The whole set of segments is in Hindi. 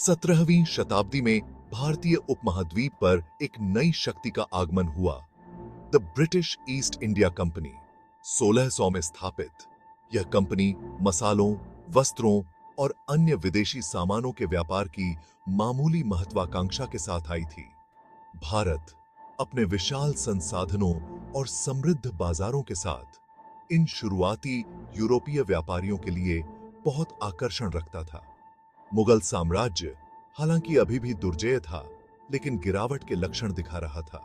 17वीं शताब्दी में भारतीय उपमहाद्वीप पर एक नई शक्ति का आगमन हुआ, the British east India company. 1600 में स्थापित यह कंपनी मसालों, वस्त्रों और अन्य विदेशी सामानों के व्यापार की मामूली महत्वाकांक्षा के साथ आई थी। भारत अपने विशाल संसाधनों और समृद्ध बाजारों के साथ इन शुरुआती यूरोपीय व्यापारियों के लिए बहुत आकर्षण रखता था। मुगल साम्राज्य हालांकि अभी भी दुर्जय था, लेकिन गिरावट के लक्षण दिखा रहा था।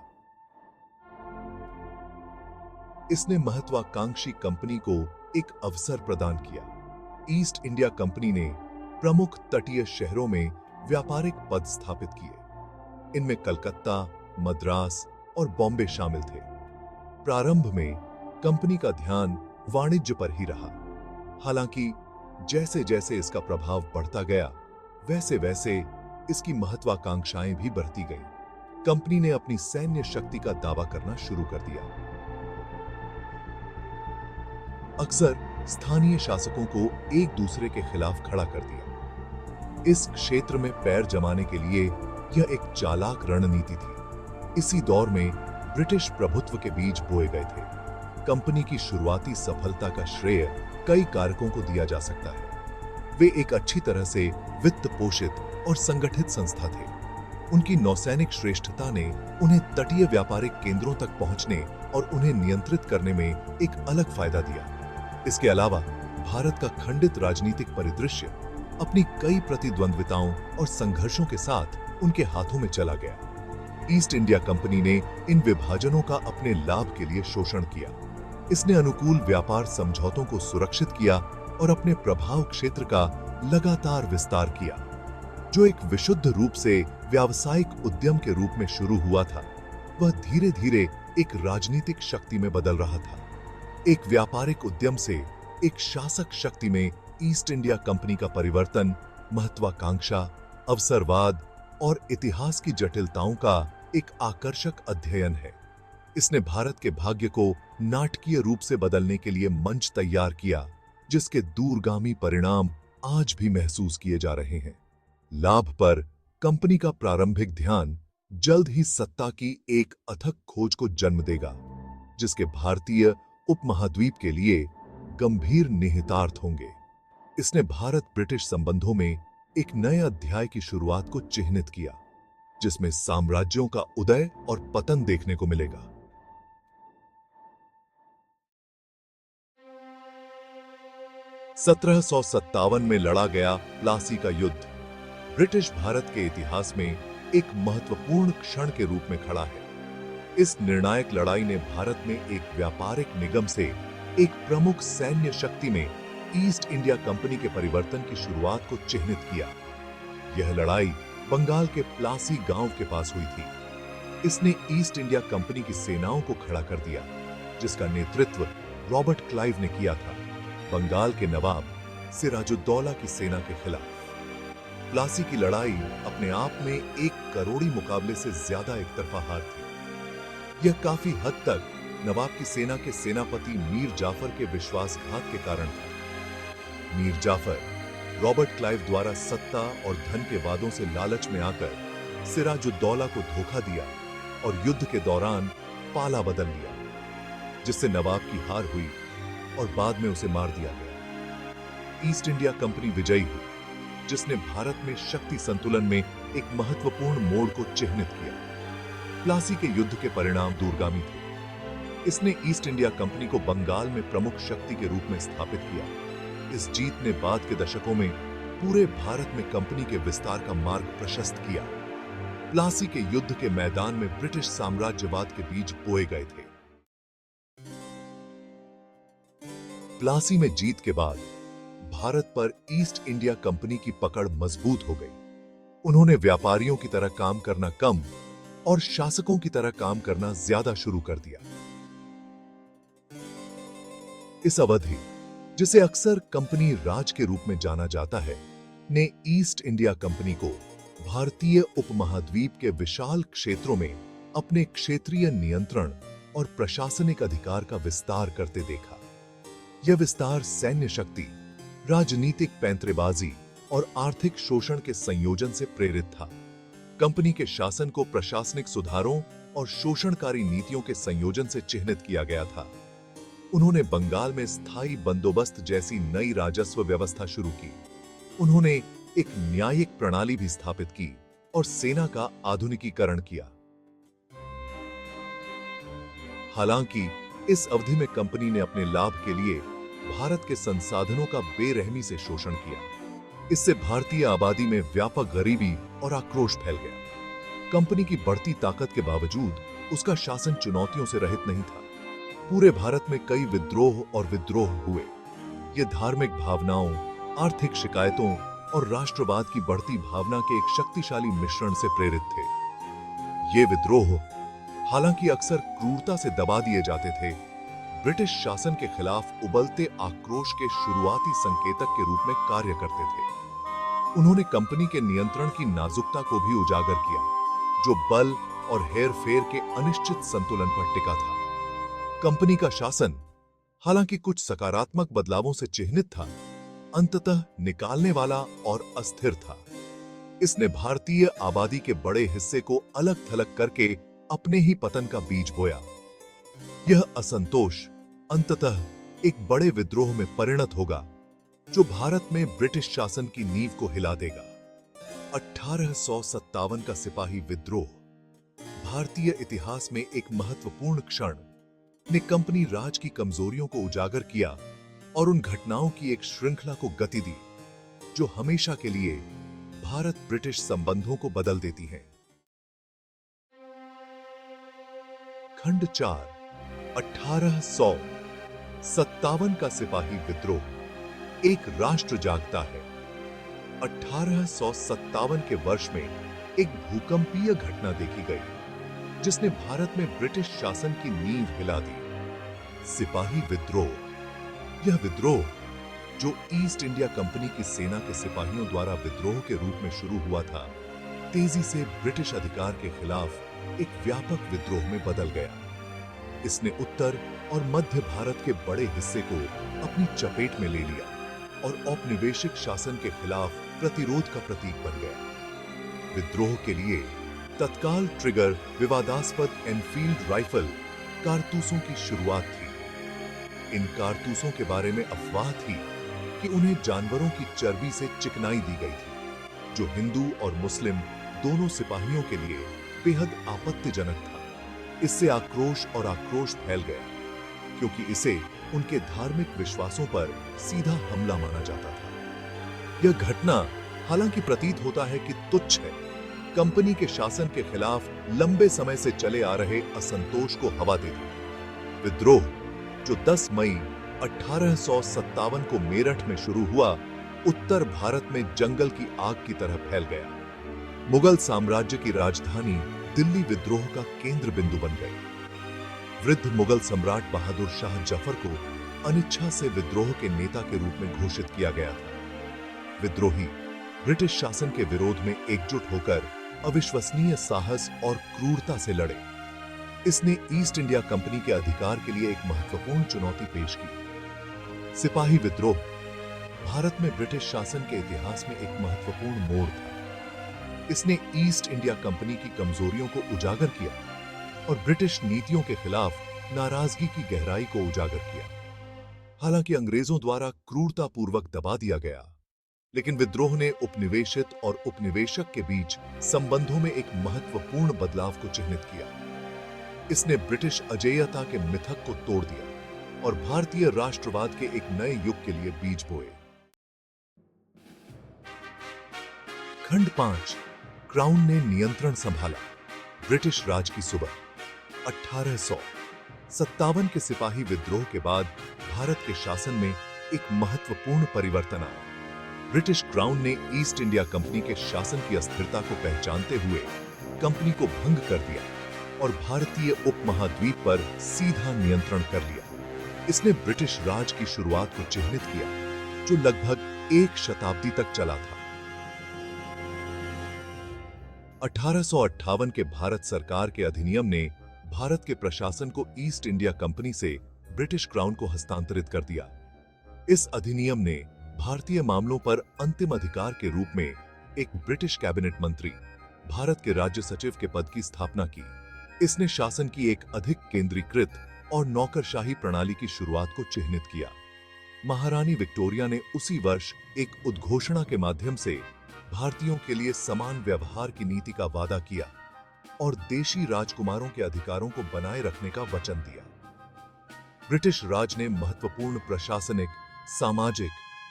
इसने महत्वाकांक्षी कंपनी को एक अवसर प्रदान किया। ईस्ट इंडिया कंपनी ने प्रमुख तटीय शहरों में व्यापारिक पद स्थापित किए। इनमें कलकत्ता, मद्रास और बॉम्बे शामिल थे। प्रारंभ में कंपनी का ध्यान वाणिज्य पर ही रहा। हालांकि जैसे जैसे इसका प्रभाव बढ़ता गया, वैसे वैसे इसकी महत्वाकांक्षाएं भी बढ़ती गईं। कंपनी ने अपनी सैन्य शक्ति का दावा करना शुरू कर दिया। अक्सर स्थानीय शासकों को एक दूसरे के खिलाफ खड़ा कर दिया। इस क्षेत्र में पैर जमाने के लिए यह एक चालाक रणनीति थी। इसी दौर में ब्रिटिश प्रभुत्व के बीज बोए गए थे। कंपनी की शुरुआती सफलता का श्रेय कई कारकों को दिया जा सकता है। वे एक अच्छी तरह से वित्त पोषित और संगठित संस्था थे। उनकी नौसैनिक श्रेष्ठता ने उन्हें तटीय व्यापारिक केंद्रों तक पहुंचने और उन्हें नियंत्रित करने में एक अलग फायदा दिया। इसके अलावा भारत का खंडित राजनीतिक परिदृश्य अपनी कई प्रतिद्वंद्विताओं और संघर्षों के साथ उनके हाथों में चला गया। ईस्ट इंडिया कंपनी ने इन विभाजनों का अपने लाभ के लिए शोषण किया। इसने अनुकूल व्यापार समझौतों को सुरक्षित किया और अपने प्रभाव क्षेत्र का लगातार विस्तार किया। जो एक विशुद्ध रूप से व्यावसायिक उद्यम के रूप में शुरू हुआ था, वह धीरे धीरे एक राजनीतिक शक्ति में बदल रहा था। एक व्यापारिक उद्यम से एक शासक शक्ति में ईस्ट इंडिया कंपनी का परिवर्तन महत्वाकांक्षा, अवसरवाद और इतिहास की जटिलताओं का एक आकर्षक अध्ययन है। इसने भारत के भाग्य को नाटकीय रूप से बदलने के लिए मंच तैयार किया, जिसके दूरगामी परिणाम आज भी महसूस किए जा रहे हैं। लाभ पर कंपनी का प्रारंभिक ध्यान जल्द ही सत्ता की एक अथक खोज को जन्म देगा, जिसके भारतीय उपमहाद्वीप के लिए गंभीर निहितार्थ होंगे। इसने भारत ब्रिटिश संबंधों में एक नए अध्याय की शुरुआत को चिह्नित किया, जिसमें साम्राज्यों का उदय और पतन देखने को मिलेगा। सत्रह में लड़ा गया प्लासी का युद्ध ब्रिटिश भारत के इतिहास में एक महत्वपूर्ण क्षण के रूप में खड़ा है। इस निर्णायक लड़ाई ने भारत में एक व्यापारिक निगम से एक प्रमुख सैन्य शक्ति में ईस्ट इंडिया कंपनी के परिवर्तन की शुरुआत को चिह्नित किया। यह लड़ाई बंगाल के प्लासी गांव के पास हुई थी। इसने ईस्ट इंडिया कंपनी की सेनाओं को खड़ा कर दिया, जिसका नेतृत्व रॉबर्ट क्लाइव ने किया था, बंगाल के नवाब सिराजुद्दौला की सेना के खिलाफ। प्लासी की लड़ाई अपने आप में एक करोड़ी मुकाबले से ज्यादा एकतरफा हार थी। यह काफी हद तक नवाब की सेना के सेनापति मीर जाफर के विश्वासघात के कारण था। मीर जाफर रॉबर्ट क्लाइव द्वारा सत्ता और धन के वादों से लालच में आकर सिराजुद्दौला को धोखा दिया और युद्ध के दौरान पाला बदल लिया, जिससे नवाब की हार हुई और बाद में उसे मार दिया गया। ईस्ट इंडिया कंपनी विजयी हुई, जिसने भारत में शक्ति संतुलन में एक महत्वपूर्ण मोड़ को चिह्नित किया। प्लासी के युद्ध के परिणाम दूरगामी थे। इसने ईस्ट इंडिया कंपनी को बंगाल में प्रमुख शक्ति के रूप में स्थापित किया। इस जीत ने बाद के दशकों में पूरे भारत में कंपनी के विस्तार का मार्ग प्रशस्त किया। प्लासी के युद्ध के मैदान में ब्रिटिश साम्राज्यवाद के बीज बोए गए थे। प्लासी में जीत के बाद भारत पर ईस्ट इंडिया कंपनी की पकड़ मजबूत हो गई। उन्होंने व्यापारियों की तरह काम करना कम और शासकों की तरह काम करना ज्यादा शुरू कर दिया। इस अवधि, जिसे अक्सर कंपनी राज के रूप में जाना जाता है, ने ईस्ट इंडिया कंपनी को भारतीय उपमहाद्वीप के विशाल क्षेत्रों में अपने क्षेत्रीय नियंत्रण और प्रशासनिक अधिकार का विस्तार करते देखा। यह विस्तार सैन्य शक्ति, राजनीतिक पैंतरेबाजी और आर्थिक शोषण के संयोजन से प्रेरित था। कंपनी के शासन को प्रशासनिक सुधारों और शोषणकारी नीतियों के संयोजन से चिह्नित किया गया था। उन्होंने बंगाल में स्थायी बंदोबस्त जैसी नई राजस्व व्यवस्था शुरू की। उन्होंने एक न्यायिक प्रणाली भी स्थापित की और सेना का आधुनिकीकरण किया। हालांकि इस अवधि में कंपनी ने अपने लाभ के लिए भारत के संसाधनों का बेरहमी से शोषण किया। इससे भारतीय आबादी में व्यापक गरीबी और आक्रोश फैल गया। कंपनी की बढ़ती ताकत के बावजूद उसका शासन चुनौतियों से रहित नहीं था। पूरे भारत में कई विद्रोह और विद्रोह हुए। ये धार्मिक भावनाओं, आर्थिक शिकायतों और राष्ट्रवाद की बढ़ती भावना के एक शक्तिशाली मिश्रण से प्रेरित थे। ये विद्रोह हालांकि अक्सर क्रूरता से दबा दिए जाते थे, ब्रिटिश शासन के खिलाफ उबलते आक्रोश के शुरुआती संकेतक के रूप में कार्य करते थे। उन्होंने कंपनी के नियंत्रण की नाजुकता को भी उजागर किया, जो बल और हेरफेर के अनिश्चित संतुलन पर टिका था। कंपनी का शासन हालांकि कुछ सकारात्मक बदलावों से चिह्नित था, अंततः निकालने वाला और अस्थिर था। इसने भारतीय आबादी के बड़े हिस्से को अलग थलग करके अपने ही पतन का बीज बोया। यह असंतोष अंततः एक बड़े विद्रोह में परिणत होगा, जो भारत में ब्रिटिश शासन की नींव को हिला देगा। 1857 का सिपाही विद्रोह भारतीय इतिहास में एक महत्वपूर्ण क्षण ने कंपनी राज की कमजोरियों को उजागर किया और उन घटनाओं की एक श्रृंखला को गति दी, जो हमेशा के लिए भारत ब्रिटिश संबंधों को बदल देती हैं। खंड 4 1857 का सिपाही विद्रोह, एक राष्ट्र जागता है। 1857 के वर्ष में एक भूकंपीय घटना देखी गई, जिसने भारत में ब्रिटिश शासन की नींव हिला दी। सिपाही विद्रोह, यह विद्रोह जो ईस्ट इंडिया कंपनी की सेना के सिपाहियों द्वारा विद्रोह के रूप में शुरू हुआ था, तेजी से ब्रिटिश अधिकार के खिलाफ एक व्यापक विद्रोह में बदल गया। इसने उत्तर और मध्य भारत के बड़े हिस्से को अपनी चपेट में ले लिया और औपनिवेशिक शासन के खिलाफ प्रतिरोध का प्रतीक बन गया। विद्रोह के लिए तत्काल ट्रिगर विवादास्पद एनफील्ड राइफल कारतूसों की शुरुआत थी। इन कारतूसों के बारे में अफवाह थी कि उन्हें जानवरों की चर्बी से चिकनाई दी गई थी, जो हिंदू और मुस्लिम दोनों सिपाहियों के लिए बेहद आपत्तिजनक था। इससे आक्रोश फैल गया, क्योंकि इसे उनके धार्मिक विश्वासों पर सीधा हमला माना जाता था। यह घटना हालांकि प्रतीत होता है कि तुच्छ है, कंपनी के शासन के खिलाफ लंबे समय से चले आ रहे असंतोष को हवा दे दी। विद्रोह जो 10 मई 1857 को मेरठ में शुरू हुआ, उत्तर भारत में जंगल की आग की तरह फैल गया। मुगल साम्राज्य की राजधानी दिल्ली विद्रोह का केंद्र बिंदु बन गई। वृद्ध मुगल सम्राट बहादुर शाह जफर को अनिच्छा से विद्रोह के नेता के रूप में घोषित किया गया था। विद्रोही ब्रिटिश शासन के विरोध में एकजुट होकर अविश्वसनीय साहस और क्रूरता से लड़े। इसने ईस्ट इंडिया कंपनी के अधिकार के लिए एक महत्वपूर्ण चुनौती पेश की। सिपाही विद्रोह भारत में ब्रिटिश शासन के इतिहास में एक महत्वपूर्ण मोड़ था। इसने ईस्ट इंडिया कंपनी की कमजोरियों को उजागर किया और ब्रिटिश नीतियों के खिलाफ नाराजगी की गहराई को उजागर किया। हालांकि अंग्रेजों द्वारा क्रूरतापूर्वक दबा दिया गया, लेकिन विद्रोह ने उपनिवेशित और उपनिवेशक के बीच संबंधों में एक महत्वपूर्ण बदलाव को चिह्नित किया। इसने ब्रिटिश अजेयता के मिथक को तोड़ दिया और भारतीय राष्ट्रवाद के एक नए युग के लिए बीज बोए। खंड 5 क्राउन ने नियंत्रण संभाला, ब्रिटिश राज की सुबह। 1857 के सिपाही विद्रोह के बाद भारत के शासन में एक महत्वपूर्ण परिवर्तन आया। ब्रिटिश क्राउन ने ईस्ट इंडिया कंपनी के शासन की अस्थिरता को पहचानते हुए कंपनी को भंग कर दिया और भारतीय उपमहाद्वीप पर सीधा नियंत्रण कर लिया। इसने ब्रिटिश राज की शुरुआत को चिह्नित किया, जो लगभग 1 शताब्दी तक चला था। 1858 के भारत सरकार के अधिनियम ने भारत के प्रशासन को ईस्ट इंडिया कंपनी से ब्रिटिश क्राउन को हस्तांतरित कर दिया। इस अधिनियम ने भारतीय मामलों पर अंतिम अधिकार के रूप में एक ब्रिटिश कैबिनेट मंत्री, भारत के राज्य सचिव के पद की स्थापना की। इसने शासन की एक अधिक केंद्रीकृत और नौकरशाही प्रणाली की शुरुआत को चिह्नित किया। महारानी विक्टोरिया ने उसी वर्ष एक उद्घोषणा के माध्यम से भारतीयों के लिए समान व्यवहार की नीति का वादा किया और देशी राजकुमारों के अधिकारों को बनाए रखने का वचन दिया। ब्रिटिश राज ने महत्वपूर्ण प्रशासनिक, सामाजिक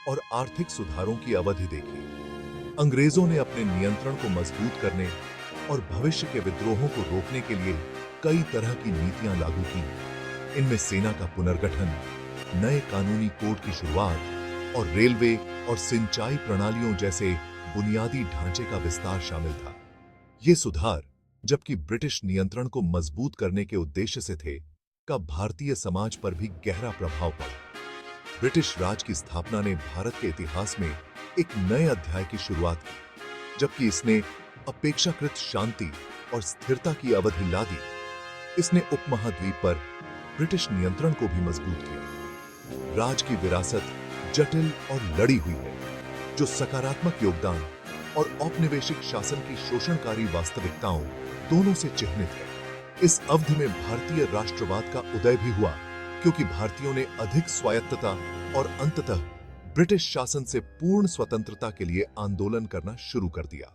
और आर्थिक सुधारों की अवधि देखी। अंग्रेजों ने अपने नियंत्रण को मजबूत करने और भविष्य के विद्रोहों को रोकने के लिए कई तरह की नीतियां लागू की। इनमें सेना का पुनर्गठन, नए कानूनी कोड की शुरुआत और रेलवे और सिंचाई प्रणालियों जैसे बुनियादी ढांचे का विस्तार शामिल था। ये सुधार, जबकि ब्रिटिश नियंत्रण को मजबूत करने के उद्देश्य से थे, का भारतीय समाज पर भी गहरा प्रभाव पड़ा। ब्रिटिश राज की स्थापना ने भारत के इतिहास में एक नए अध्याय की शुरुआत की, जबकि इसने अपेक्षाकृत शांति और स्थिरता की अवधि ला दी। इसने उपमहाद्वीप पर ब्रिटिश नियंत्रण को भी मजबूत किया। राज की विरासत जटिल और लड़ी हुई है, जो सकारात्मक योगदान और औपनिवेशिक शासन की शोषणकारी वास्तविकताओं दोनों से चिह्नित है। इस अवधि में भारतीय राष्ट्रवाद का उदय भी हुआ, क्योंकि भारतीयों ने अधिक स्वायत्तता और अंततः ब्रिटिश शासन से पूर्ण स्वतंत्रता के लिए आंदोलन करना शुरू कर दिया।